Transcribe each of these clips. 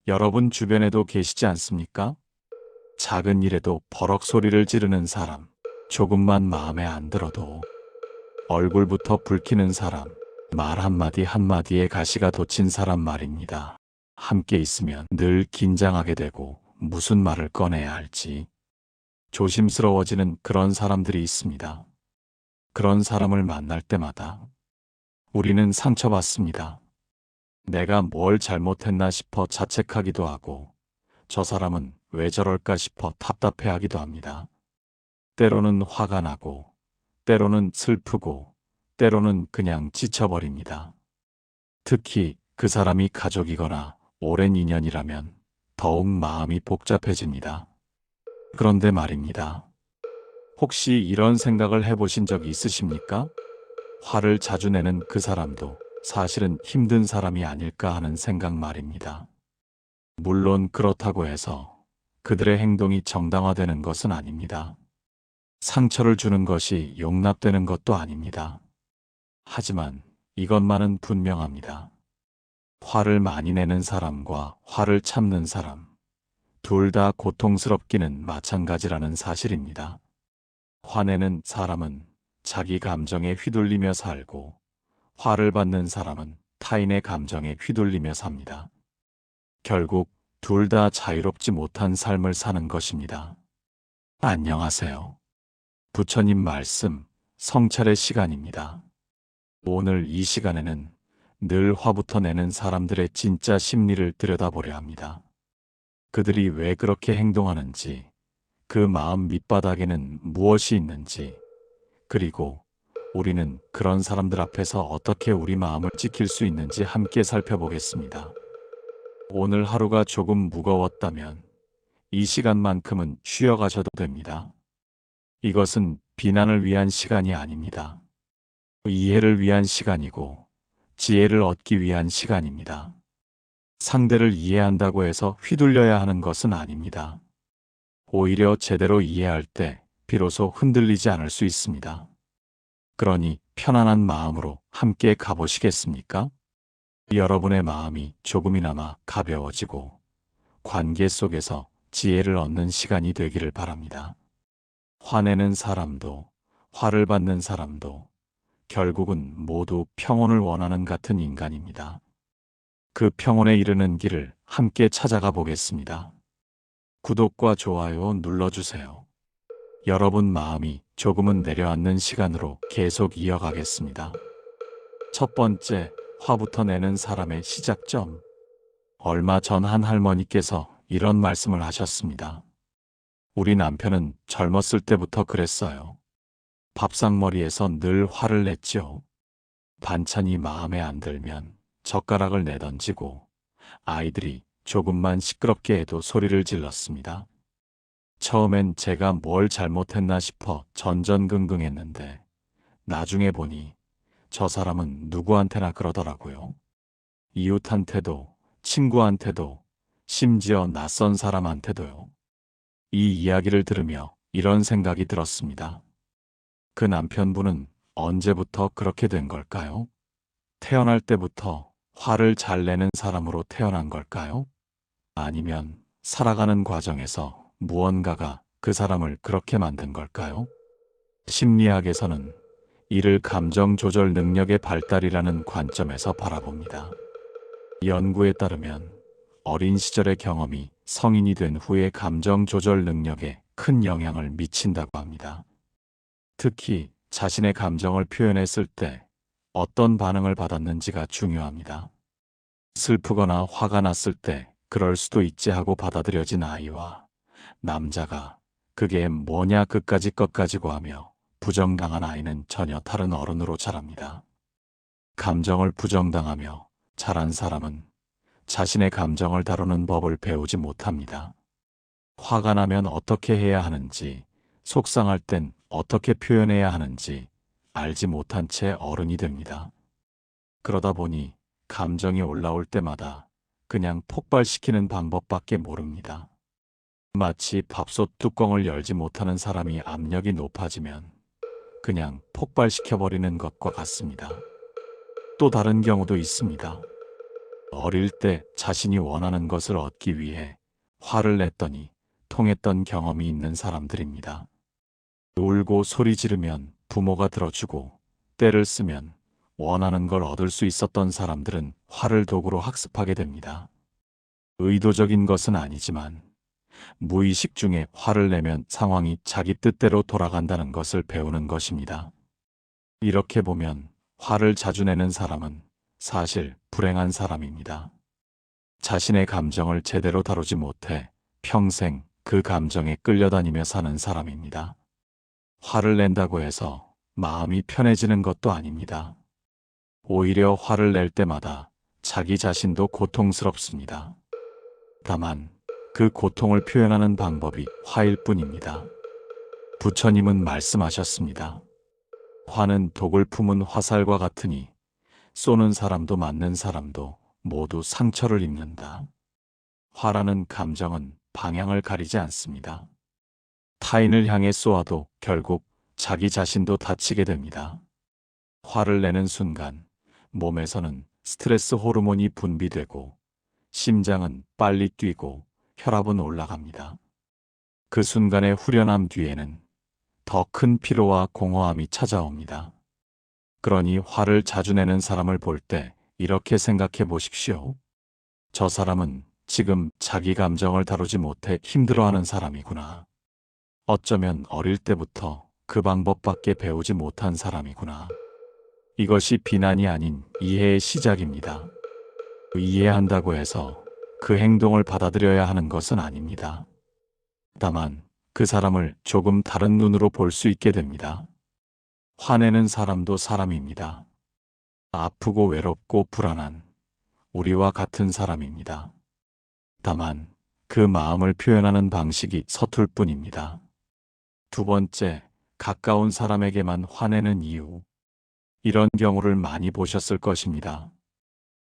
여러분 주변에도 계시지 않습니까? 작은 일에도 버럭 소리를 지르는 사람, 조금만 마음에 안 들어도 얼굴부터 붉히는 사람, 말 한마디 한마디에 가시가 돋친 사람 말입니다. 함께 있으면 늘 긴장하게 되고 무슨 말을 꺼내야 할지 조심스러워지는 그런 사람들이 있습니다. 그런 사람을 만날 때마다 우리는 상처받습니다. 내가 뭘 잘못했나 싶어 자책하기도 하고 저 사람은 왜 저럴까 싶어 답답해하기도 합니다. 때로는 화가 나고 때로는 슬프고 때로는 그냥 지쳐버립니다. 특히 그 사람이 가족이거나 오랜 인연이라면 더욱 마음이 복잡해집니다. 그런데 말입니다. 혹시 이런 생각을 해보신 적 있으십니까? 화를 자주 내는 그 사람도 사실은 힘든 사람이 아닐까 하는 생각 말입니다. 물론 그렇다고 해서 그들의 행동이 정당화되는 것은 아닙니다. 상처를 주는 것이 용납되는 것도 아닙니다. 하지만 이것만은 분명합니다. 화를 많이 내는 사람과 화를 참는 사람, 둘 다 고통스럽기는 마찬가지라는 사실입니다. 화내는 사람은 자기 감정에 휘둘리며 살고, 화를 받는 사람은 타인의 감정에 휘둘리며 삽니다. 결국 둘 다 자유롭지 못한 삶을 사는 것입니다. 안녕하세요. 부처님 말씀, 성찰의 시간입니다. 오늘 이 시간에는 늘 화부터 내는 사람들의 진짜 심리를 들여다보려 합니다. 그들이 왜 그렇게 행동하는지, 그 마음 밑바닥에는 무엇이 있는지, 그리고 우리는 그런 사람들 앞에서 어떻게 우리 마음을 지킬 수 있는지 함께 살펴보겠습니다. 오늘 하루가 조금 무거웠다면 이 시간만큼은 쉬어가셔도 됩니다. 이것은 비난을 위한 시간이 아닙니다. 이해를 위한 시간이고 지혜를 얻기 위한 시간입니다. 상대를 이해한다고 해서 휘둘려야 하는 것은 아닙니다. 오히려 제대로 이해할 때 비로소 흔들리지 않을 수 있습니다. 그러니 편안한 마음으로 함께 가보시겠습니까? 여러분의 마음이 조금이나마 가벼워지고 관계 속에서 지혜를 얻는 시간이 되기를 바랍니다. 화내는 사람도 화를 받는 사람도 결국은 모두 평온을 원하는 같은 인간입니다. 그 평온에 이르는 길을 함께 찾아가 보겠습니다. 구독과 좋아요 눌러주세요. 여러분 마음이 조금은 내려앉는 시간으로 계속 이어가겠습니다. 첫 번째, 화부터 내는 사람의 시작점. 얼마 전 한 할머니께서 이런 말씀을 하셨습니다. 우리 남편은 젊었을 때부터 그랬어요. 밥상머리에서 늘 화를 냈죠. 반찬이 마음에 안 들면 젓가락을 내던지고 아이들이 조금만 시끄럽게 해도 소리를 질렀습니다. 처음엔 제가 뭘 잘못했나 싶어 전전긍긍했는데 나중에 보니 저 사람은 누구한테나 그러더라고요. 이웃한테도, 친구한테도, 심지어 낯선 사람한테도요. 이 이야기를 들으며 이런 생각이 들었습니다. 그 남편분은 언제부터 그렇게 된 걸까요? 태어날 때부터 화를 잘 내는 사람으로 태어난 걸까요? 아니면 살아가는 과정에서 무언가가 그 사람을 그렇게 만든 걸까요? 심리학에서는 이를 감정 조절 능력의 발달이라는 관점에서 바라봅니다. 연구에 따르면 어린 시절의 경험이 성인이 된 후의 감정 조절 능력에 큰 영향을 미친다고 합니다. 특히 자신의 감정을 표현했을 때 어떤 반응을 받았는지가 중요합니다. 슬프거나 화가 났을 때 그럴 수도 있지 하고 받아들여진 아이와 남자가 그게 뭐냐 그까짓 것 가지고 하며 부정당한 아이는 전혀 다른 어른으로 자랍니다. 감정을 부정당하며 자란 사람은 자신의 감정을 다루는 법을 배우지 못합니다. 화가 나면 어떻게 해야 하는지, 속상할 땐 어떻게 표현해야 하는지 알지 못한 채 어른이 됩니다. 그러다 보니 감정이 올라올 때마다 그냥 폭발시키는 방법밖에 모릅니다. 마치 밥솥 뚜껑을 열지 못하는 사람이 압력이 높아지면 그냥 폭발시켜버리는 것과 같습니다. 또 다른 경우도 있습니다. 어릴 때 자신이 원하는 것을 얻기 위해 화를 냈더니 통했던 경험이 있는 사람들입니다. 울고 소리 지르면 부모가 들어주고 때를 쓰면 원하는 걸 얻을 수 있었던 사람들은 화를 도구로 학습하게 됩니다. 의도적인 것은 아니지만 무의식 중에 화를 내면 상황이 자기 뜻대로 돌아간다는 것을 배우는 것입니다. 이렇게 보면 화를 자주 내는 사람은 사실 불행한 사람입니다. 자신의 감정을 제대로 다루지 못해 평생 그 감정에 끌려다니며 사는 사람입니다. 화를 낸다고 해서 마음이 편해지는 것도 아닙니다. 오히려 화를 낼 때마다 자기 자신도 고통스럽습니다. 다만 그 고통을 표현하는 방법이 화일 뿐입니다. 부처님은 말씀하셨습니다. 화는 독을 품은 화살과 같으니 쏘는 사람도 맞는 사람도 모두 상처를 입는다. 화라는 감정은 방향을 가리지 않습니다. 타인을 향해 쏘아도 결국 자기 자신도 다치게 됩니다. 화를 내는 순간 몸에서는 스트레스 호르몬이 분비되고 심장은 빨리 뛰고 혈압은 올라갑니다. 그 순간의 후련함 뒤에는 더 큰 피로와 공허함이 찾아옵니다. 그러니 화를 자주 내는 사람을 볼 때 이렇게 생각해 보십시오. 저 사람은 지금 자기 감정을 다루지 못해 힘들어하는 사람이구나. 어쩌면 어릴 때부터 그 방법밖에 배우지 못한 사람이구나. 이것이 비난이 아닌 이해의 시작입니다. 이해한다고 해서 그 행동을 받아들여야 하는 것은 아닙니다. 다만 그 사람을 조금 다른 눈으로 볼 수 있게 됩니다. 화내는 사람도 사람입니다. 아프고 외롭고 불안한 우리와 같은 사람입니다. 다만 그 마음을 표현하는 방식이 서툴 뿐입니다. 두 번째, 가까운 사람에게만 화내는 이유. 이런 경우를 많이 보셨을 것입니다.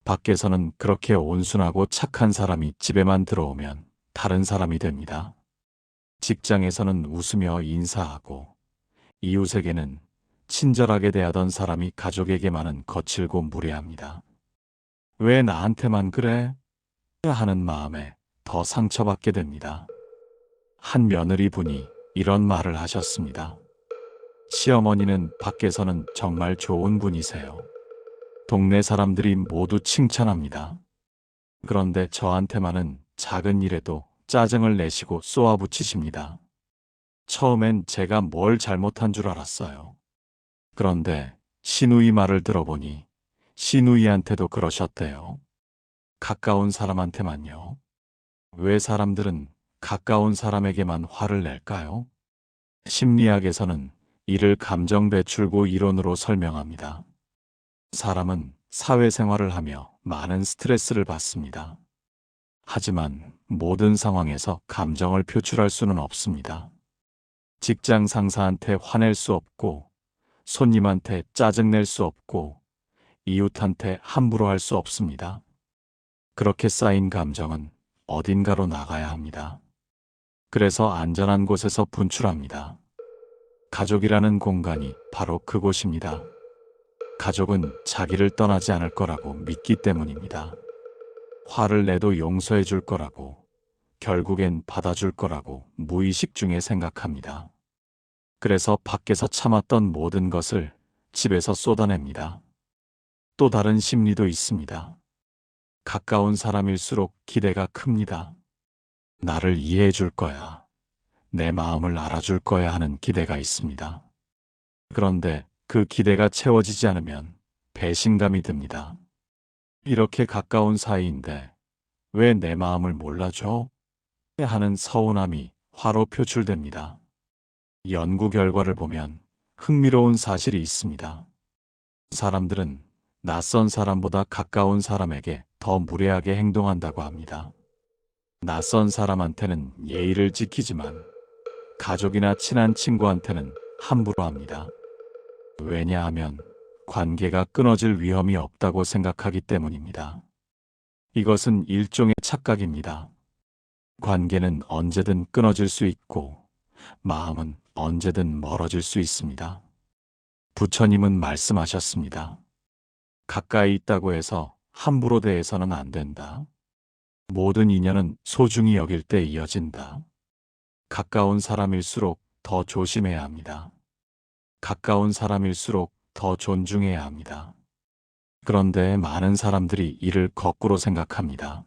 밖에서는 그렇게 온순하고 착한 사람이 집에만 들어오면 다른 사람이 됩니다. 직장에서는 웃으며 인사하고 이웃에게는 친절하게 대하던 사람이 가족에게만은 거칠고 무례합니다. 왜 나한테만 그래? 하는 마음에 더 상처받게 됩니다. 한 며느리 분이 이런 말을 하셨습니다. 시어머니는 밖에서는 정말 좋은 분이세요. 동네 사람들이 모두 칭찬합니다. 그런데 저한테만은 작은 일에도 짜증을 내시고 쏘아붙이십니다. 처음엔 제가 뭘 잘못한 줄 알았어요. 그런데 시누이 말을 들어보니 시누이한테도 그러셨대요. 가까운 사람한테만요. 왜 사람들은 가까운 사람에게만 화를 낼까요? 심리학에서는 이를 감정 배출구 이론으로 설명합니다. 사람은 사회생활을 하며 많은 스트레스를 받습니다. 하지만 모든 상황에서 감정을 표출할 수는 없습니다. 직장 상사한테 화낼 수 없고, 손님한테 짜증낼 수 없고, 이웃한테 함부로 할 수 없습니다. 그렇게 쌓인 감정은 어딘가로 나가야 합니다. 그래서 안전한 곳에서 분출합니다. 가족이라는 공간이 바로 그곳입니다. 가족은 자기를 떠나지 않을 거라고 믿기 때문입니다. 화를 내도 용서해 줄 거라고, 결국엔 받아줄 거라고 무의식 중에 생각합니다. 그래서 밖에서 참았던 모든 것을 집에서 쏟아냅니다. 또 다른 심리도 있습니다. 가까운 사람일수록 기대가 큽니다. 나를 이해해 줄 거야. 내 마음을 알아줄 거야 하는 기대가 있습니다. 그런데 그 기대가 채워지지 않으면 배신감이 듭니다. 이렇게 가까운 사이인데 왜 내 마음을 몰라줘? 하는 서운함이 화로 표출됩니다. 연구 결과를 보면 흥미로운 사실이 있습니다. 사람들은 낯선 사람보다 가까운 사람에게 더 무례하게 행동한다고 합니다. 낯선 사람한테는 예의를 지키지만 가족이나 친한 친구한테는 함부로 합니다. 왜냐하면 관계가 끊어질 위험이 없다고 생각하기 때문입니다. 이것은 일종의 착각입니다. 관계는 언제든 끊어질 수 있고 마음은 언제든 멀어질 수 있습니다. 부처님은 말씀하셨습니다. 가까이 있다고 해서 함부로 대해서는 안 된다. 모든 인연은 소중히 여길 때 이어진다. 가까운 사람일수록 더 조심해야 합니다. 가까운 사람일수록 더 존중해야 합니다. 그런데 많은 사람들이 이를 거꾸로 생각합니다.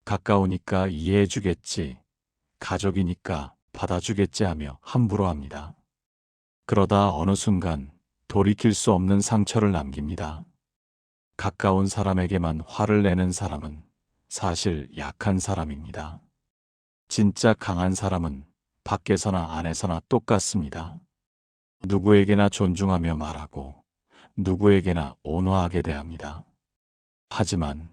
가까우니까 이해해주겠지, 가족이니까 받아주겠지 하며 함부로 합니다. 그러다 어느 순간 돌이킬 수 없는 상처를 남깁니다. 가까운 사람에게만 화를 내는 사람은 사실 약한 사람입니다. 진짜 강한 사람은 밖에서나 안에서나 똑같습니다. 누구에게나 존중하며 말하고 누구에게나 온화하게 대합니다. 하지만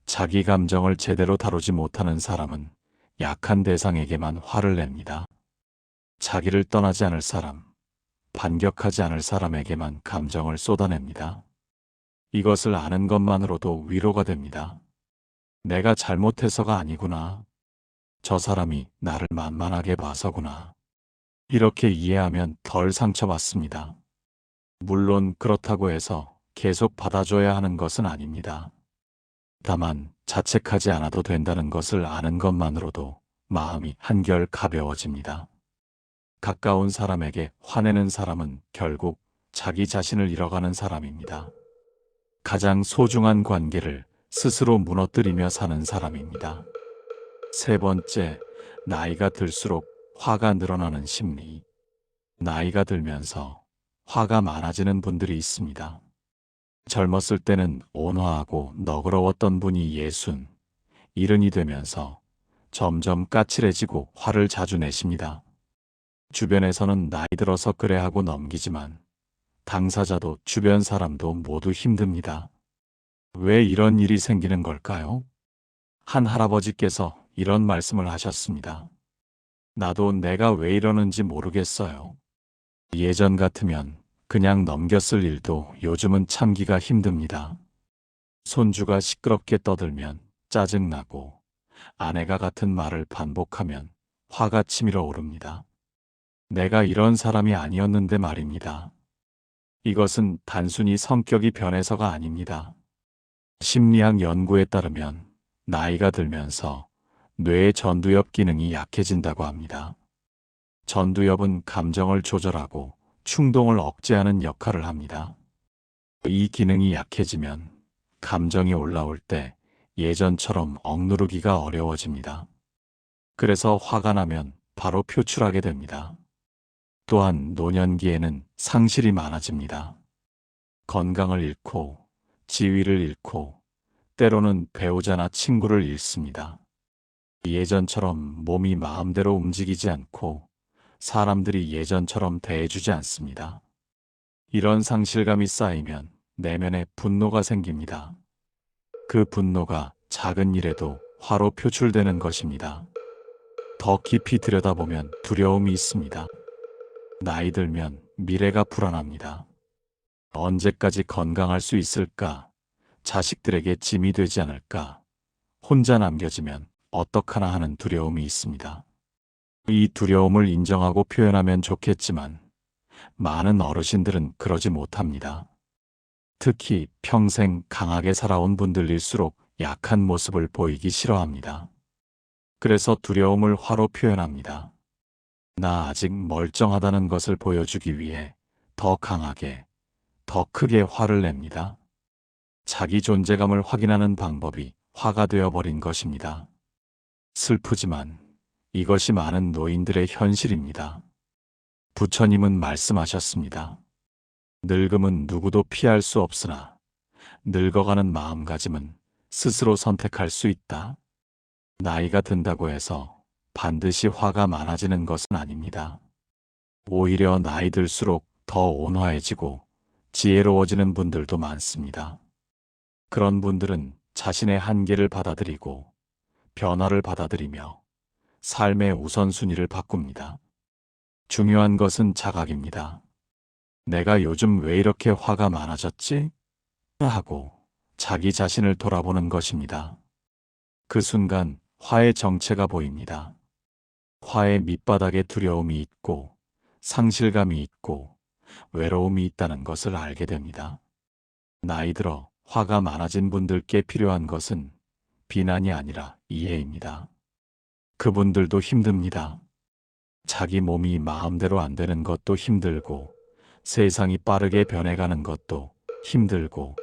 자기 감정을 제대로 다루지 못하는 사람은 약한 대상에게만 화를 냅니다. 자기를 떠나지 않을 사람, 반격하지 않을 사람에게만 감정을 쏟아냅니다. 이것을 아는 것만으로도 위로가 됩니다. 내가 잘못해서가 아니구나. 저 사람이 나를 만만하게 봐서구나. 이렇게 이해하면 덜 상처받습니다. 물론 그렇다고 해서 계속 받아줘야 하는 것은 아닙니다. 다만 자책하지 않아도 된다는 것을 아는 것만으로도 마음이 한결 가벼워집니다. 가까운 사람에게 화내는 사람은 결국 자기 자신을 잃어가는 사람입니다. 가장 소중한 관계를 스스로 무너뜨리며 사는 사람입니다. 세 번째, 나이가 들수록 화가 늘어나는 심리. 나이가 들면서 화가 많아지는 분들이 있습니다. 젊었을 때는 온화하고 너그러웠던 분이 60, 70이 되면서 점점 까칠해지고 화를 자주 내십니다. 주변에서는 나이 들어서 그래 하고 넘기지만 당사자도 주변 사람도 모두 힘듭니다. 왜 이런 일이 생기는 걸까요? 한 할아버지께서 이런 말씀을 하셨습니다. 나도 내가 왜 이러는지 모르겠어요. 예전 같으면 그냥 넘겼을 일도 요즘은 참기가 힘듭니다. 손주가 시끄럽게 떠들면 짜증나고 아내가 같은 말을 반복하면 화가 치밀어 오릅니다. 내가 이런 사람이 아니었는데 말입니다. 이것은 단순히 성격이 변해서가 아닙니다. 심리학 연구에 따르면 나이가 들면서 뇌의 전두엽 기능이 약해진다고 합니다. 전두엽은 감정을 조절하고 충동을 억제하는 역할을 합니다. 이 기능이 약해지면 감정이 올라올 때 예전처럼 억누르기가 어려워집니다. 그래서 화가 나면 바로 표출하게 됩니다. 또한 노년기에는 상실이 많아집니다. 건강을 잃고 지위를 잃고 때로는 배우자나 친구를 잃습니다. 예전처럼 몸이 마음대로 움직이지 않고 사람들이 예전처럼 대해주지 않습니다. 이런 상실감이 쌓이면 내면에 분노가 생깁니다. 그 분노가 작은 일에도 화로 표출되는 것입니다. 더 깊이 들여다보면 두려움이 있습니다. 나이 들면 미래가 불안합니다. 언제까지 건강할 수 있을까? 자식들에게 짐이 되지 않을까? 혼자 남겨지면 어떡하나 하는 두려움이 있습니다. 이 두려움을 인정하고 표현하면 좋겠지만 많은 어르신들은 그러지 못합니다. 특히 평생 강하게 살아온 분들일수록 약한 모습을 보이기 싫어합니다. 그래서 두려움을 화로 표현합니다. 나 아직 멀쩡하다는 것을 보여주기 위해 더 강하게, 더 크게 화를 냅니다. 자기 존재감을 확인하는 방법이 화가 되어버린 것입니다. 슬프지만 이것이 많은 노인들의 현실입니다. 부처님은 말씀하셨습니다. 늙음은 누구도 피할 수 없으나 늙어가는 마음가짐은 스스로 선택할 수 있다. 나이가 든다고 해서 반드시 화가 많아지는 것은 아닙니다. 오히려 나이 들수록 더 온화해지고 지혜로워지는 분들도 많습니다. 그런 분들은 자신의 한계를 받아들이고 변화를 받아들이며 삶의 우선순위를 바꿉니다. 중요한 것은 자각입니다. 내가 요즘 왜 이렇게 화가 많아졌지? 하고 자기 자신을 돌아보는 것입니다. 그 순간 화의 정체가 보입니다. 화의 밑바닥에 두려움이 있고 상실감이 있고 외로움이 있다는 것을 알게 됩니다. 나이 들어 화가 많아진 분들께 필요한 것은 비난이 아니라 이해입니다. 그분들도 힘듭니다. 자기 몸이 마음대로 안 되는 것도 힘들고, 세상이 빠르게 변해가는 것도 힘들고,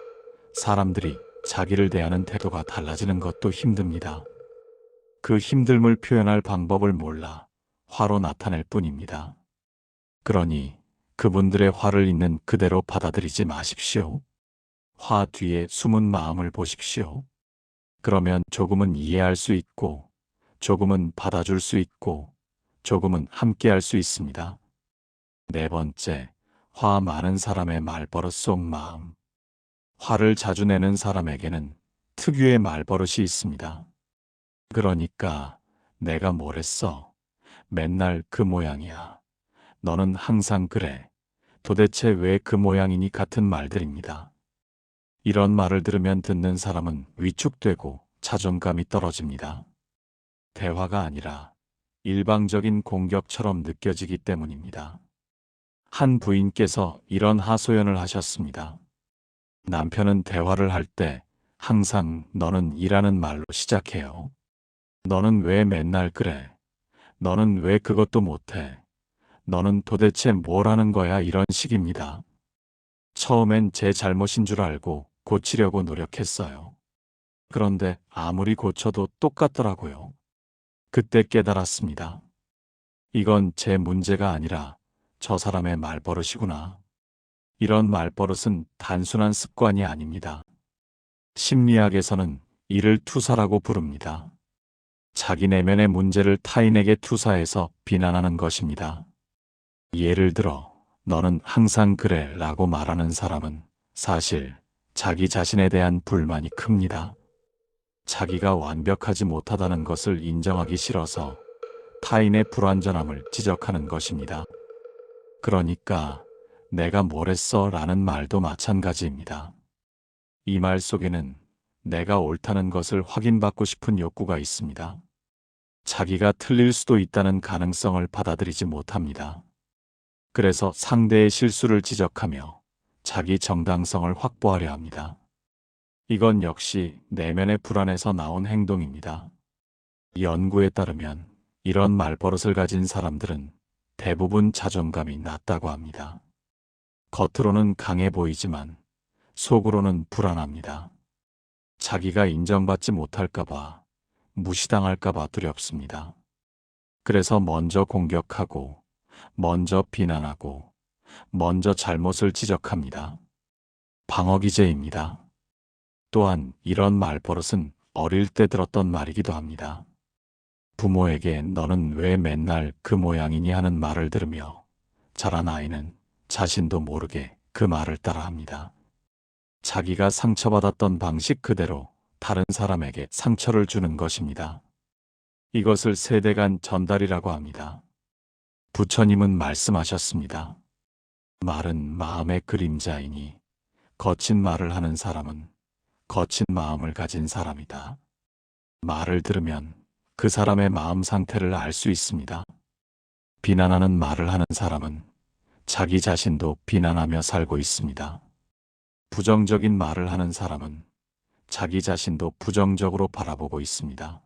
사람들이 자기를 대하는 태도가 달라지는 것도 힘듭니다. 그 힘듦을 표현할 방법을 몰라 화로 나타낼 뿐입니다. 그러니 그분들의 화를 있는 그대로 받아들이지 마십시오. 화 뒤에 숨은 마음을 보십시오. 그러면 조금은 이해할 수 있고, 조금은 받아줄 수 있고, 조금은 함께할 수 있습니다. 네 번째, 화 많은 사람의 말버릇 속 마음. 화를 자주 내는 사람에게는 특유의 말버릇이 있습니다. 그러니까 내가 뭘 했어? 맨날 그 모양이야. 너는 항상 그래. 도대체 왜 그 모양이니 같은 말들입니다. 이런 말을 들으면 듣는 사람은 위축되고 자존감이 떨어집니다. 대화가 아니라 일방적인 공격처럼 느껴지기 때문입니다. 한 부인께서 이런 하소연을 하셨습니다. 남편은 대화를 할 때 항상 너는 이라는 말로 시작해요. 너는 왜 맨날 그래? 너는 왜 그것도 못해? 너는 도대체 뭘 하는 거야? 이런 식입니다. 처음엔 제 잘못인 줄 알고 고치려고 노력했어요. 그런데 아무리 고쳐도 똑같더라고요. 그때 깨달았습니다. 이건 제 문제가 아니라 저 사람의 말버릇이구나. 이런 말버릇은 단순한 습관이 아닙니다. 심리학에서는 이를 투사라고 부릅니다. 자기 내면의 문제를 타인에게 투사해서 비난하는 것입니다. 예를 들어, 너는 항상 그래 라고 말하는 사람은 사실 자기 자신에 대한 불만이 큽니다. 자기가 완벽하지 못하다는 것을 인정하기 싫어서 타인의 불완전함을 지적하는 것입니다. 그러니까 내가 뭘 했어 라는 말도 마찬가지입니다. 이 말 속에는 내가 옳다는 것을 확인받고 싶은 욕구가 있습니다. 자기가 틀릴 수도 있다는 가능성을 받아들이지 못합니다. 그래서 상대의 실수를 지적하며 자기 정당성을 확보하려 합니다. 이건 역시 내면의 불안에서 나온 행동입니다. 연구에 따르면 이런 말버릇을 가진 사람들은 대부분 자존감이 낮다고 합니다. 겉으로는 강해 보이지만 속으로는 불안합니다. 자기가 인정받지 못할까봐, 무시당할까봐 두렵습니다. 그래서 먼저 공격하고, 먼저 비난하고, 먼저 잘못을 지적합니다. 방어기제입니다. 또한 이런 말버릇은 어릴 때 들었던 말이기도 합니다. 부모에게 너는 왜 맨날 그 모양이니 하는 말을 들으며 자란 아이는 자신도 모르게 그 말을 따라합니다. 자기가 상처받았던 방식 그대로 다른 사람에게 상처를 주는 것입니다. 이것을 세대 간 전달이라고 합니다. 부처님은 말씀하셨습니다. 말은 마음의 그림자이니 거친 말을 하는 사람은 거친 마음을 가진 사람이다. 말을 들으면 그 사람의 마음 상태를 알 수 있습니다. 비난하는 말을 하는 사람은 자기 자신도 비난하며 살고 있습니다. 부정적인 말을 하는 사람은 자기 자신도 부정적으로 바라보고 있습니다.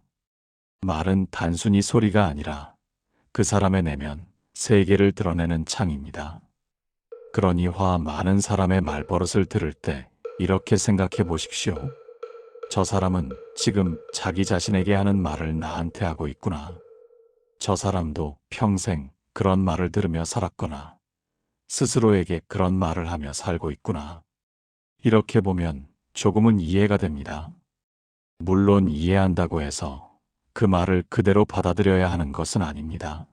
말은 단순히 소리가 아니라 그 사람의 내면, 세계를 드러내는 창입니다. 그러니 화 많은 사람의 말버릇을 들을 때 이렇게 생각해 보십시오. 저 사람은 지금 자기 자신에게 하는 말을 나한테 하고 있구나. 저 사람도 평생 그런 말을 들으며 살았거나 스스로에게 그런 말을 하며 살고 있구나. 이렇게 보면 조금은 이해가 됩니다. 물론 이해한다고 해서 그 말을 그대로 받아들여야 하는 것은 아닙니다.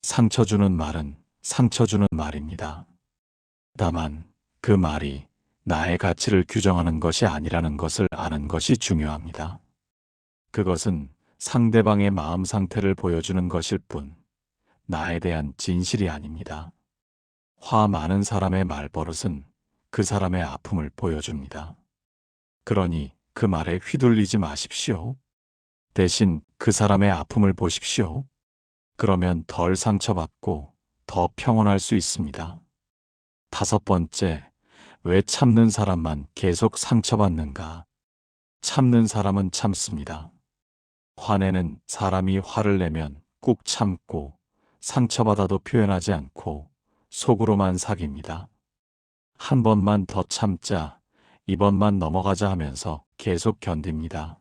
상처 주는 말은 상처 주는 말입니다. 다만 그 말이 나의 가치를 규정하는 것이 아니라는 것을 아는 것이 중요합니다. 그것은 상대방의 마음 상태를 보여주는 것일 뿐 나에 대한 진실이 아닙니다. 화 많은 사람의 말버릇은 그 사람의 아픔을 보여줍니다. 그러니 그 말에 휘둘리지 마십시오. 대신 그 사람의 아픔을 보십시오. 그러면 덜 상처받고 더 평온할 수 있습니다. 다섯 번째, 왜 참는 사람만 계속 상처받는가? 참는 사람은 참습니다. 화내는 사람이 화를 내면 꾹 참고 상처받아도 표현하지 않고 속으로만 사깁니다. 한 번만 더 참자, 이번만 넘어가자 하면서 계속 견딥니다.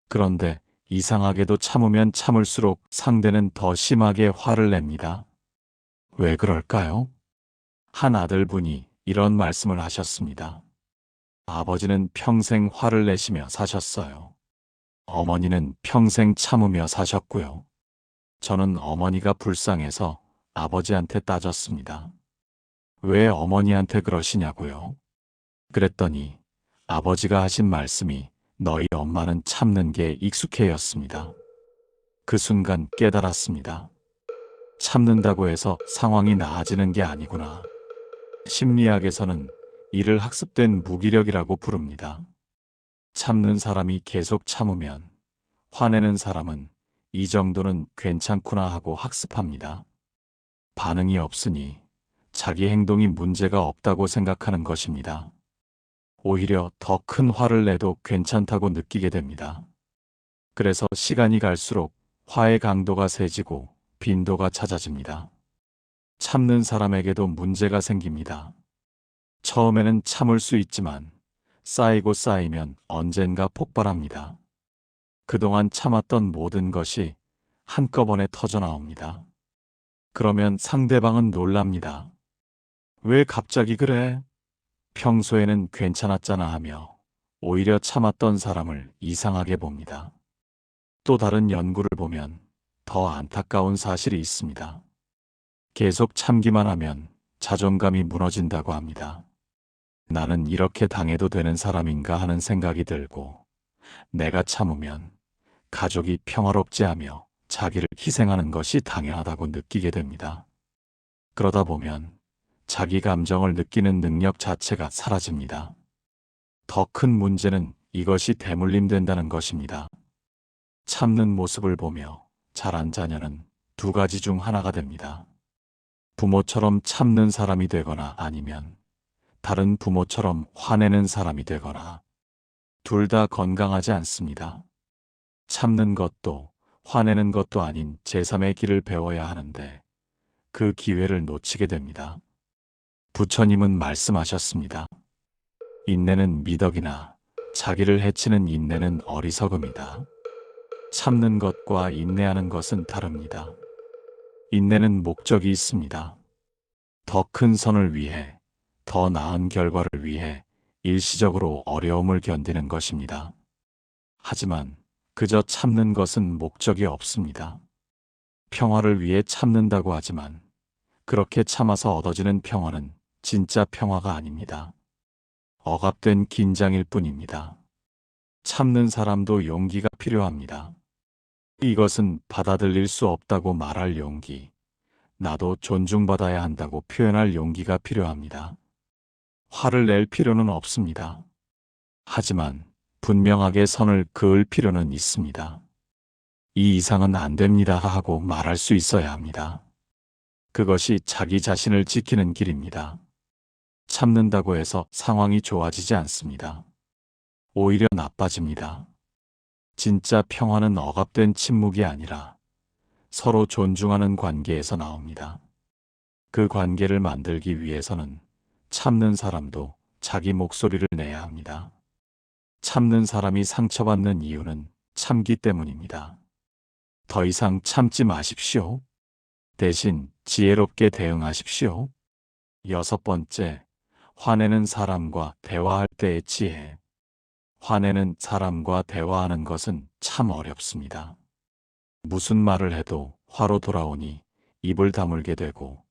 그런데 이상하게도 참으면 참을수록 상대는 더 심하게 화를 냅니다. 왜 그럴까요? 한 아들분이 이런 말씀을 하셨습니다. 아버지는 평생 화를 내시며 사셨어요. 어머니는 평생 참으며 사셨고요. 저는 어머니가 불쌍해서 아버지한테 따졌습니다. 왜 어머니한테 그러시냐고요? 그랬더니 아버지가 하신 말씀이 너희 엄마는 참는 게 익숙해였습니다. 그 순간 깨달았습니다. 참는다고 해서 상황이 나아지는 게 아니구나. 심리학에서는 이를 학습된 무기력이라고 부릅니다. 참는 사람이 계속 참으면 화내는 사람은 이 정도는 괜찮구나 하고 학습합니다. 반응이 없으니 자기 행동이 문제가 없다고 생각하는 것입니다. 오히려 더 큰 화를 내도 괜찮다고 느끼게 됩니다. 그래서 시간이 갈수록 화의 강도가 세지고 빈도가 잦아집니다. 참는 사람에게도 문제가 생깁니다. 처음에는 참을 수 있지만 쌓이고 쌓이면 언젠가 폭발합니다. 그동안 참았던 모든 것이 한꺼번에 터져나옵니다. 그러면 상대방은 놀랍니다. 왜 갑자기 그래? 평소에는 괜찮았잖아 하며 오히려 참았던 사람을 이상하게 봅니다. 또 다른 연구를 보면 더 안타까운 사실이 있습니다. 계속 참기만 하면 자존감이 무너진다고 합니다. 나는 이렇게 당해도 되는 사람인가 하는 생각이 들고 내가 참으면 가족이 평화롭지 하며 자기를 희생하는 것이 당연하다고 느끼게 됩니다. 그러다 보면 자기 감정을 느끼는 능력 자체가 사라집니다. 더 큰 문제는 이것이 대물림된다는 것입니다. 참는 모습을 보며 자란 자녀는 두 가지 중 하나가 됩니다. 부모처럼 참는 사람이 되거나 아니면 다른 부모처럼 화내는 사람이 되거나 둘 다 건강하지 않습니다. 참는 것도 화내는 것도 아닌 제3의 길을 배워야 하는데 그 기회를 놓치게 됩니다. 부처님은 말씀하셨습니다. 인내는 미덕이나 자기를 해치는 인내는 어리석음이다. 참는 것과 인내하는 것은 다릅니다. 인내는 목적이 있습니다. 더 큰 선을 위해, 더 나은 결과를 위해 일시적으로 어려움을 견디는 것입니다. 하지만 그저 참는 것은 목적이 없습니다. 평화를 위해 참는다고 하지만 그렇게 참아서 얻어지는 평화는 진짜 평화가 아닙니다. 억압된 긴장일 뿐입니다. 참는 사람도 용기가 필요합니다. 이것은 받아들일 수 없다고 말할 용기, 나도 존중받아야 한다고 표현할 용기가 필요합니다. 화를 낼 필요는 없습니다. 하지만 분명하게 선을 그을 필요는 있습니다. 이 이상은 안 됩니다 하고 말할 수 있어야 합니다. 그것이 자기 자신을 지키는 길입니다. 참는다고 해서 상황이 좋아지지 않습니다. 오히려 나빠집니다. 진짜 평화는 억압된 침묵이 아니라 서로 존중하는 관계에서 나옵니다. 그 관계를 만들기 위해서는 참는 사람도 자기 목소리를 내야 합니다. 참는 사람이 상처받는 이유는 참기 때문입니다. 더 이상 참지 마십시오. 대신 지혜롭게 대응하십시오. 6번째, 화내는 사람과 대화할 때의 지혜. 화내는 사람과 대화하는 것은 참 어렵습니다. 무슨 말을 해도 화로 돌아오니 입을 다물게 되고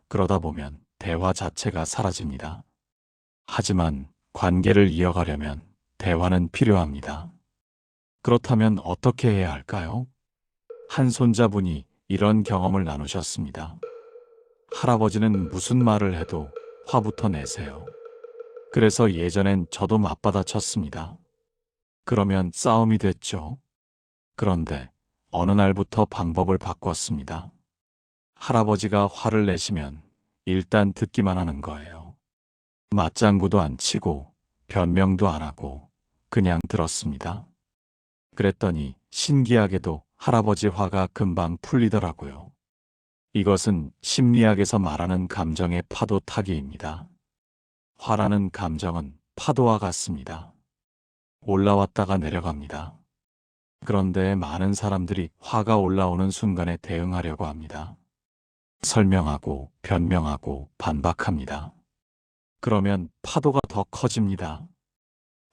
그러다 보면 대화 자체가 사라집니다. 하지만 관계를 이어가려면 대화는 필요합니다. 그렇다면 어떻게 해야 할까요? 한 손자분이 이런 경험을 나누셨습니다. 할아버지는 무슨 말을 해도 화부터 내세요. 그래서 예전엔 저도 맞받아 쳤습니다. 그러면 싸움이 됐죠. 그런데 어느 날부터 방법을 바꿨습니다. 할아버지가 화를 내시면 일단 듣기만 하는 거예요. 맞장구도 안 치고 변명도 안 하고 그냥 들었습니다. 그랬더니 신기하게도 할아버지 화가 금방 풀리더라고요. 이것은 심리학에서 말하는 감정의 파도 타기입니다. 화라는 감정은 파도와 같습니다. 올라왔다가 내려갑니다. 그런데 많은 사람들이 화가 올라오는 순간에 대응하려고 합니다. 설명하고 변명하고 반박합니다. 그러면 파도가 더 커집니다.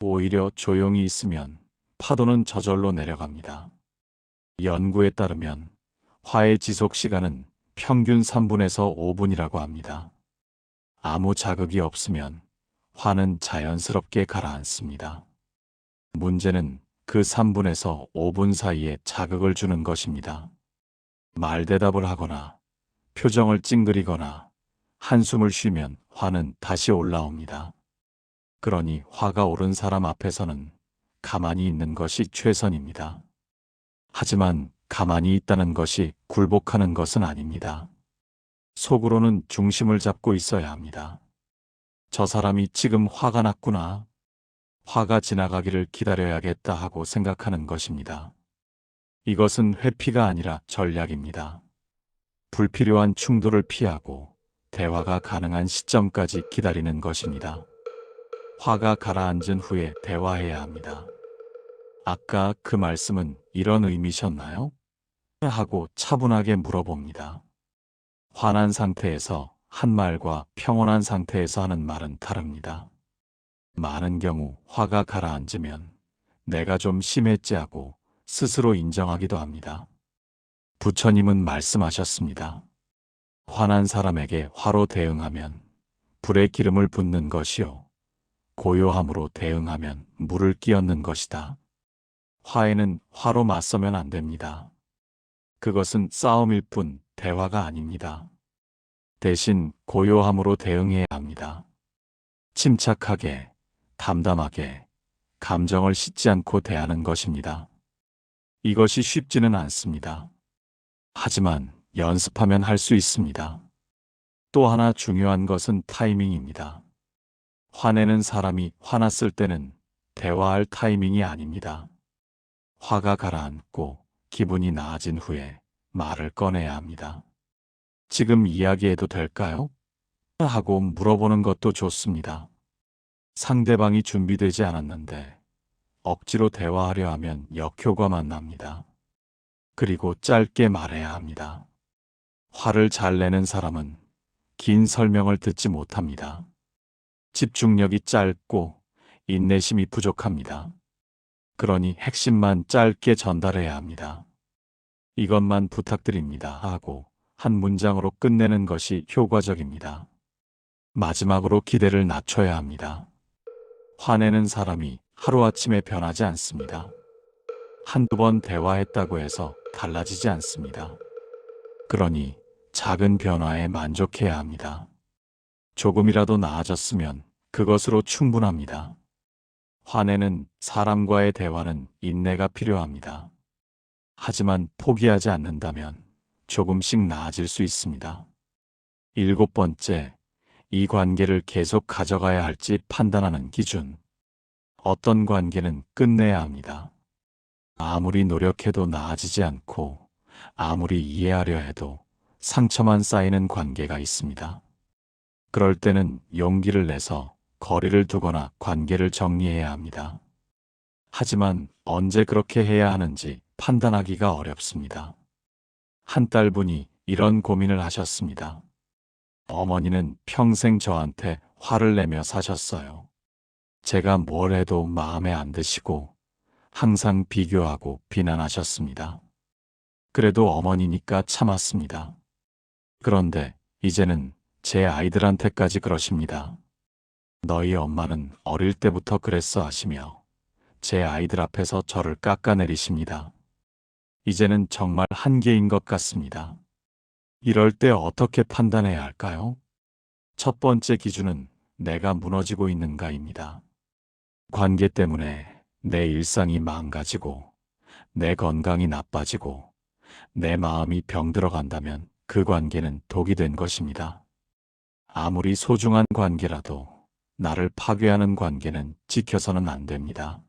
오히려 조용히 있으면 파도는 저절로 내려갑니다. 연구에 따르면 화의 지속 시간은 평균 3분에서 5분이라고 합니다. 아무 자극이 없으면 화는 자연스럽게 가라앉습니다. 문제는 그 3분에서 5분 사이에 자극을 주는 것입니다. 말대답을 하거나 표정을 찡그리거나 한숨을 쉬면 화는 다시 올라옵니다. 그러니 화가 오른 사람 앞에서는 가만히 있는 것이 최선입니다. 하지만 가만히 있다는 것이 굴복하는 것은 아닙니다. 속으로는 중심을 잡고 있어야 합니다. 저 사람이 지금 화가 났구나. 화가 지나가기를 기다려야겠다 하고 생각하는 것입니다. 이것은 회피가 아니라 전략입니다. 불필요한 충돌을 피하고 대화가 가능한 시점까지 기다리는 것입니다. 화가 가라앉은 후에 대화해야 합니다. 아까 그 말씀은 이런 의미셨나요? 하고 차분하게 물어봅니다. 화난 상태에서 한 말과 평온한 상태에서 하는 말은 다릅니다. 많은 경우 화가 가라앉으면 내가 좀 심했지 하고 스스로 인정하기도 합니다. 부처님은 말씀하셨습니다. 화난 사람에게 화로 대응하면 불에 기름을 붓는 것이요. 고요함으로 대응하면 물을 끼얹는 것이다. 화에는 화로 맞서면 안 됩니다. 그것은 싸움일 뿐 대화가 아닙니다. 대신 고요함으로 대응해야 합니다. 침착하게, 담담하게, 감정을 싣지 않고 대하는 것입니다. 이것이 쉽지는 않습니다. 하지만 연습하면 할 수 있습니다. 또 하나 중요한 것은 타이밍입니다. 화내는 사람이 화났을 때는 대화할 타이밍이 아닙니다. 화가 가라앉고 기분이 나아진 후에 말을 꺼내야 합니다. 지금 이야기해도 될까요? 하고 물어보는 것도 좋습니다. 상대방이 준비되지 않았는데 억지로 대화하려 하면 역효과만 납니다. 그리고 짧게 말해야 합니다. 화를 잘 내는 사람은 긴 설명을 듣지 못합니다. 집중력이 짧고 인내심이 부족합니다. 그러니 핵심만 짧게 전달해야 합니다. 이것만 부탁드립니다 하고 한 문장으로 끝내는 것이 효과적입니다. 마지막으로 기대를 낮춰야 합니다. 화내는 사람이 하루아침에 변하지 않습니다. 한두 번 대화했다고 해서 달라지지 않습니다. 그러니 작은 변화에 만족해야 합니다. 조금이라도 나아졌으면 그것으로 충분합니다. 화내는 사람과의 대화는 인내가 필요합니다. 하지만 포기하지 않는다면 조금씩 나아질 수 있습니다. 7번째, 이 관계를 계속 가져가야 할지 판단하는 기준. 어떤 관계는 끝내야 합니다. 아무리 노력해도 나아지지 않고 아무리 이해하려 해도 상처만 쌓이는 관계가 있습니다. 그럴 때는 용기를 내서 거리를 두거나 관계를 정리해야 합니다. 하지만 언제 그렇게 해야 하는지 판단하기가 어렵습니다. 한 딸분이 이런 고민을 하셨습니다. 어머니는 평생 저한테 화를 내며 사셨어요. 제가 뭘 해도 마음에 안 드시고 항상 비교하고 비난하셨습니다. 그래도 어머니니까 참았습니다. 그런데 이제는 제 아이들한테까지 그러십니다. 너희 엄마는 어릴 때부터 그랬어 하시며 제 아이들 앞에서 저를 깎아내리십니다. 이제는 정말 한계인 것 같습니다. 이럴 때 어떻게 판단해야 할까요? 첫 번째 기준은 내가 무너지고 있는가입니다. 관계 때문에 내 일상이 망가지고 내 건강이 나빠지고 내 마음이 병들어 간다면 그 관계는 독이 된 것입니다. 아무리 소중한 관계라도 나를 파괴하는 관계는 지켜서는 안 됩니다.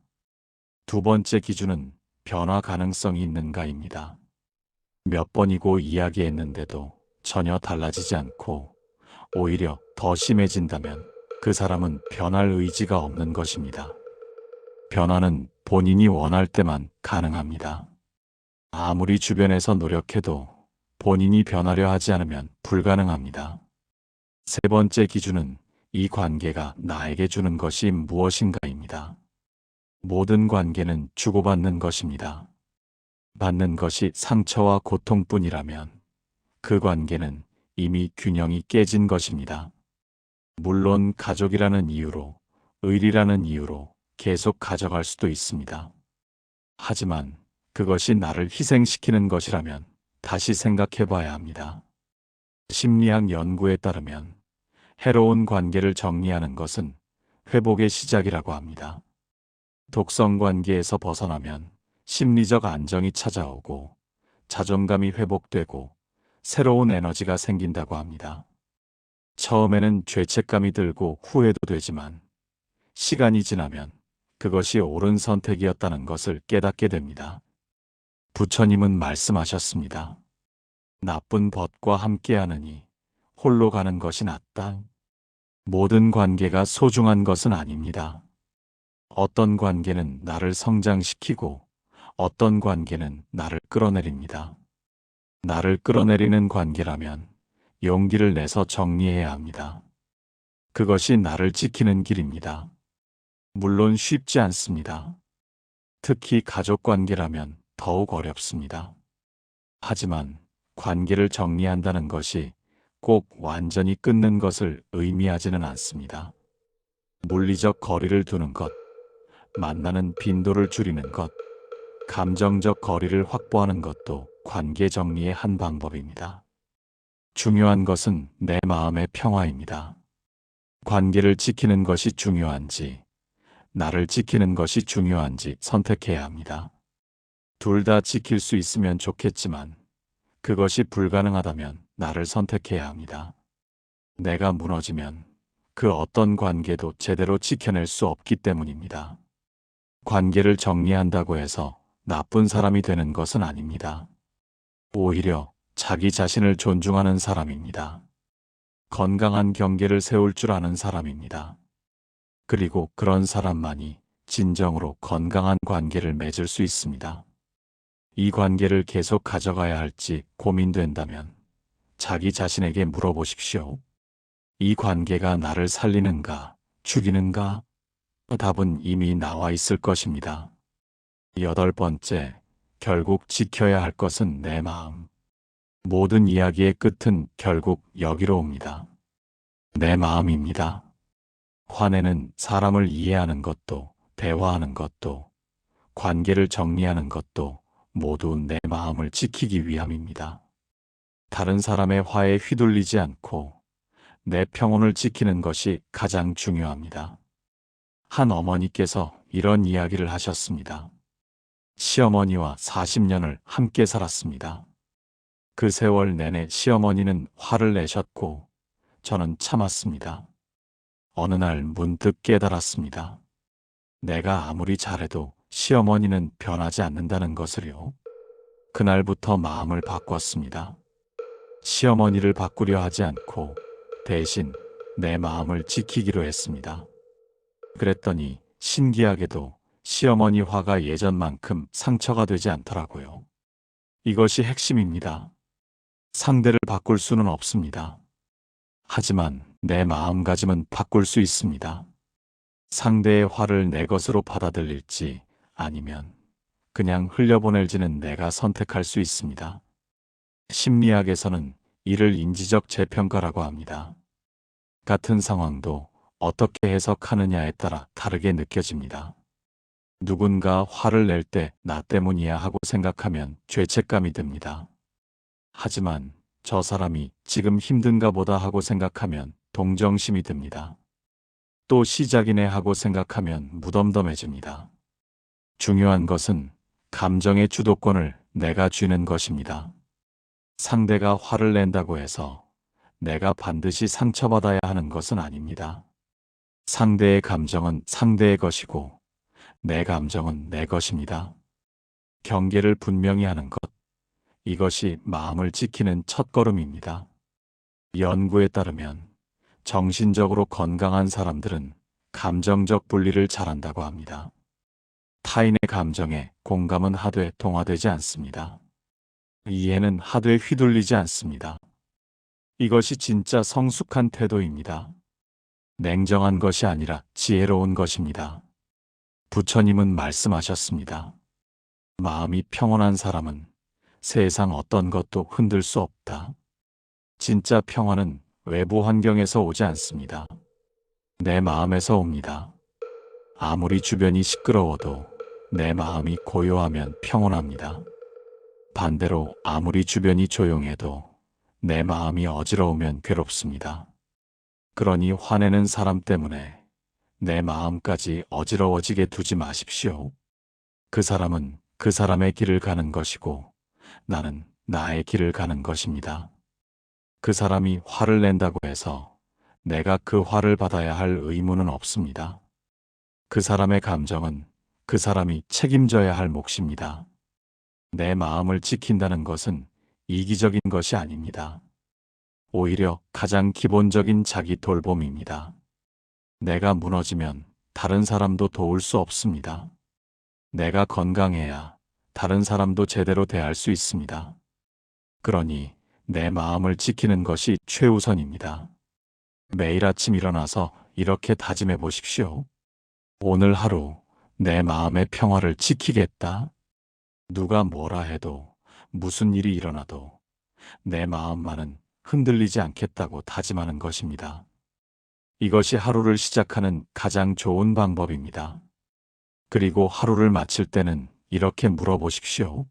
두 번째 기준은 변화 가능성이 있는가입니다. 몇 번이고 이야기했는데도 전혀 달라지지 않고 오히려 더 심해진다면 그 사람은 변할 의지가 없는 것입니다. 변화는 본인이 원할 때만 가능합니다. 아무리 주변에서 노력해도 본인이 변하려 하지 않으면 불가능합니다. 세 번째 기준은 이 관계가 나에게 주는 것이 무엇인가입니다. 모든 관계는 주고받는 것입니다. 받는 것이 상처와 고통뿐이라면 그 관계는 이미 균형이 깨진 것입니다. 물론 가족이라는 이유로, 의리라는 이유로 계속 가져갈 수도 있습니다. 하지만 그것이 나를 희생시키는 것이라면 다시 생각해 봐야 합니다. 심리학 연구에 따르면 해로운 관계를 정리하는 것은 회복의 시작이라고 합니다. 독성 관계에서 벗어나면 심리적 안정이 찾아오고 자존감이 회복되고 새로운 에너지가 생긴다고 합니다. 처음에는 죄책감이 들고 후회도 되지만 시간이 지나면 그것이 옳은 선택이었다는 것을 깨닫게 됩니다. 부처님은 말씀하셨습니다. 나쁜 벗과 함께하느니 홀로 가는 것이 낫다. 모든 관계가 소중한 것은 아닙니다. 어떤 관계는 나를 성장시키고 어떤 관계는 나를 끌어내립니다. 나를 끌어내리는 관계라면 용기를 내서 정리해야 합니다. 그것이 나를 지키는 길입니다. 물론 쉽지 않습니다. 특히 가족 관계라면 더욱 어렵습니다. 하지만 관계를 정리한다는 것이 꼭 완전히 끊는 것을 의미하지는 않습니다. 물리적 거리를 두는 것, 만나는 빈도를 줄이는 것, 감정적 거리를 확보하는 것도 관계 정리의 한 방법입니다. 중요한 것은 내 마음의 평화입니다. 관계를 지키는 것이 중요한지, 나를 지키는 것이 중요한지 선택해야 합니다. 둘 다 지킬 수 있으면 좋겠지만 그것이 불가능하다면 나를 선택해야 합니다. 내가 무너지면 그 어떤 관계도 제대로 지켜낼 수 없기 때문입니다. 관계를 정리한다고 해서 나쁜 사람이 되는 것은 아닙니다. 오히려 자기 자신을 존중하는 사람입니다. 건강한 경계를 세울 줄 아는 사람입니다. 그리고 그런 사람만이 진정으로 건강한 관계를 맺을 수 있습니다. 이 관계를 계속 가져가야 할지 고민된다면 자기 자신에게 물어보십시오. 이 관계가 나를 살리는가, 죽이는가? 답은 이미 나와 있을 것입니다. 여덟 번째, 결국 지켜야 할 것은 내 마음. 모든 이야기의 끝은 결국 여기로 옵니다. 내 마음입니다. 화내는 사람을 이해하는 것도, 대화하는 것도, 관계를 정리하는 것도 모두 내 마음을 지키기 위함입니다. 다른 사람의 화에 휘둘리지 않고 내 평온을 지키는 것이 가장 중요합니다. 한 어머니께서 이런 이야기를 하셨습니다. 시어머니와 40년을 함께 살았습니다. 그 세월 내내 시어머니는 화를 내셨고 저는 참았습니다. 어느 날 문득 깨달았습니다. 내가 아무리 잘해도 시어머니는 변하지 않는다는 것을요. 그날부터 마음을 바꿨습니다. 시어머니를 바꾸려 하지 않고 대신 내 마음을 지키기로 했습니다. 그랬더니 신기하게도 시어머니 화가 예전만큼 상처가 되지 않더라고요. 이것이 핵심입니다. 상대를 바꿀 수는 없습니다. 하지만 내 마음가짐은 바꿀 수 있습니다. 상대의 화를 내 것으로 받아들일지 아니면 그냥 흘려보낼지는 내가 선택할 수 있습니다. 심리학에서는 이를 인지적 재평가라고 합니다. 같은 상황도 어떻게 해석하느냐에 따라 다르게 느껴집니다. 누군가 화를 낼 때 나 때문이야 하고 생각하면 죄책감이 듭니다. 하지만 저 사람이 지금 힘든가 보다 하고 생각하면 동정심이 듭니다. 또 시작이네 하고 생각하면 무덤덤해집니다. 중요한 것은 감정의 주도권을 내가 쥐는 것입니다. 상대가 화를 낸다고 해서 내가 반드시 상처받아야 하는 것은 아닙니다. 상대의 감정은 상대의 것이고 내 감정은 내 것입니다. 경계를 분명히 하는 것, 이것이 마음을 지키는 첫걸음입니다. 연구에 따르면 정신적으로 건강한 사람들은 감정적 분리를 잘한다고 합니다. 타인의 감정에 공감은 하되 동화되지 않습니다. 이해는 하되 휘둘리지 않습니다. 이것이 진짜 성숙한 태도입니다. 냉정한 것이 아니라 지혜로운 것입니다. 부처님은 말씀하셨습니다. 마음이 평온한 사람은 세상 어떤 것도 흔들 수 없다. 진짜 평화는 외부 환경에서 오지 않습니다. 내 마음에서 옵니다. 아무리 주변이 시끄러워도 내 마음이 고요하면 평온합니다. 반대로 아무리 주변이 조용해도 내 마음이 어지러우면 괴롭습니다. 그러니 화내는 사람 때문에 내 마음까지 어지러워지게 두지 마십시오. 그 사람은 그 사람의 길을 가는 것이고 나는 나의 길을 가는 것입니다. 그 사람이 화를 낸다고 해서 내가 그 화를 받아야 할 의무는 없습니다. 그 사람의 감정은 그 사람이 책임져야 할 몫입니다. 내 마음을 지킨다는 것은 이기적인 것이 아닙니다. 오히려 가장 기본적인 자기 돌봄입니다. 내가 무너지면 다른 사람도 도울 수 없습니다. 내가 건강해야 다른 사람도 제대로 대할 수 있습니다. 그러니 내 마음을 지키는 것이 최우선입니다. 매일 아침 일어나서 이렇게 다짐해 보십시오. 오늘 하루 내 마음의 평화를 지키겠다. 누가 뭐라 해도 무슨 일이 일어나도 내 마음만은 흔들리지 않겠다고 다짐하는 것입니다. 이것이 하루를 시작하는 가장 좋은 방법입니다. 그리고 하루를 마칠 때는 이렇게 물어보십시오.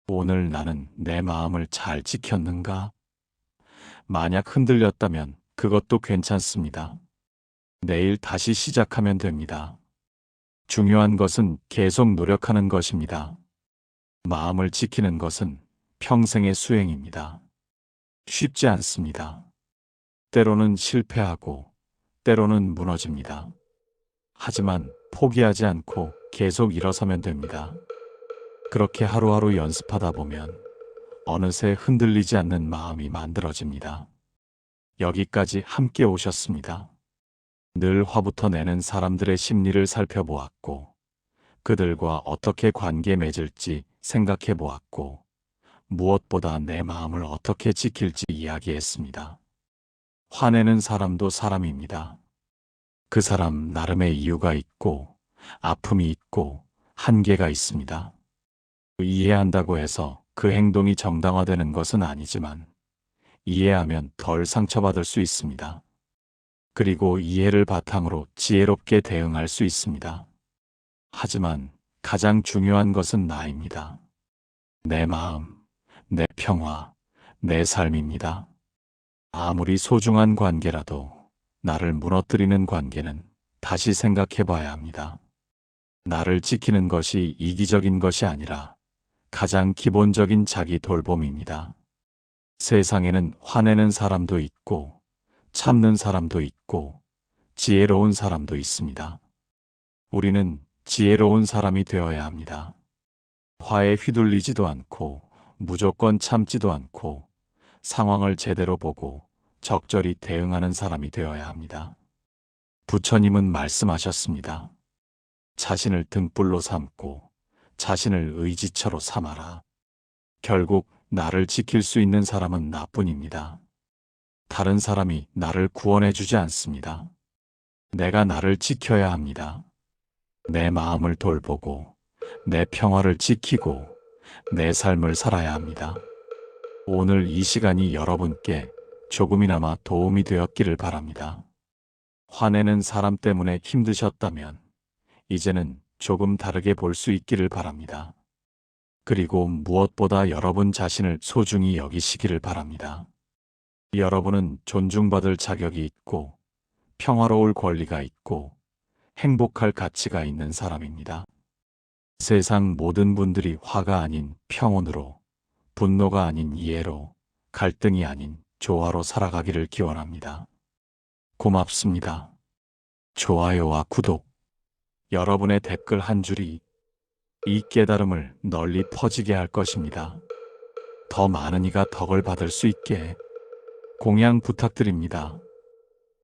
오늘 나는 내 마음을 잘 지켰는가? 만약 흔들렸다면 그것도 괜찮습니다. 내일 다시 시작하면 됩니다. 중요한 것은 계속 노력하는 것입니다. 마음을 지키는 것은 평생의 수행입니다. 쉽지 않습니다. 때로는 실패하고 때로는 무너집니다. 하지만 포기하지 않고 계속 일어서면 됩니다. 그렇게 하루하루 연습하다 보면 어느새 흔들리지 않는 마음이 만들어집니다. 여기까지 함께 오셨습니다. 늘 화부터 내는 사람들의 심리를 살펴보았고 그들과 어떻게 관계 맺을지 생각해 보았고 무엇보다 내 마음을 어떻게 지킬지 이야기했습니다. 화내는 사람도 사람입니다. 그 사람 나름의 이유가 있고 아픔이 있고 한계가 있습니다. 이해한다고 해서 그 행동이 정당화되는 것은 아니지만 이해하면 덜 상처받을 수 있습니다. 그리고 이해를 바탕으로 지혜롭게 대응할 수 있습니다. 하지만 가장 중요한 것은 나입니다. 내 마음, 내 평화, 내 삶입니다. 아무리 소중한 관계라도 나를 무너뜨리는 관계는 다시 생각해 봐야 합니다. 나를 지키는 것이 이기적인 것이 아니라 가장 기본적인 자기 돌봄입니다. 세상에는 화내는 사람도 있고 참는 사람도 있고 지혜로운 사람도 있습니다. 우리는 지혜로운 사람이 되어야 합니다. 화에 휘둘리지도 않고 무조건 참지도 않고 상황을 제대로 보고 적절히 대응하는 사람이 되어야 합니다. 부처님은 말씀하셨습니다. 자신을 등불로 삼고 자신을 의지처로 삼아라. 결국 나를 지킬 수 있는 사람은 나뿐입니다. 다른 사람이 나를 구원해 주지 않습니다. 내가 나를 지켜야 합니다. 내 마음을 돌보고 내 평화를 지키고 내 삶을 살아야 합니다. 오늘 이 시간이 여러분께 조금이나마 도움이 되었기를 바랍니다. 화내는 사람 때문에 힘드셨다면 이제는 조금 다르게 볼 수 있기를 바랍니다. 그리고 무엇보다 여러분 자신을 소중히 여기시기를 바랍니다. 여러분은 존중받을 자격이 있고 평화로울 권리가 있고 행복할 가치가 있는 사람입니다. 세상 모든 분들이 화가 아닌 평온으로, 분노가 아닌 이해로, 갈등이 아닌 조화로 살아가기를 기원합니다. 고맙습니다. 좋아요와 구독, 여러분의 댓글 한 줄이 이 깨달음을 널리 퍼지게 할 것입니다. 더 많은 이가 덕을 받을 수 있게 공양 부탁드립니다.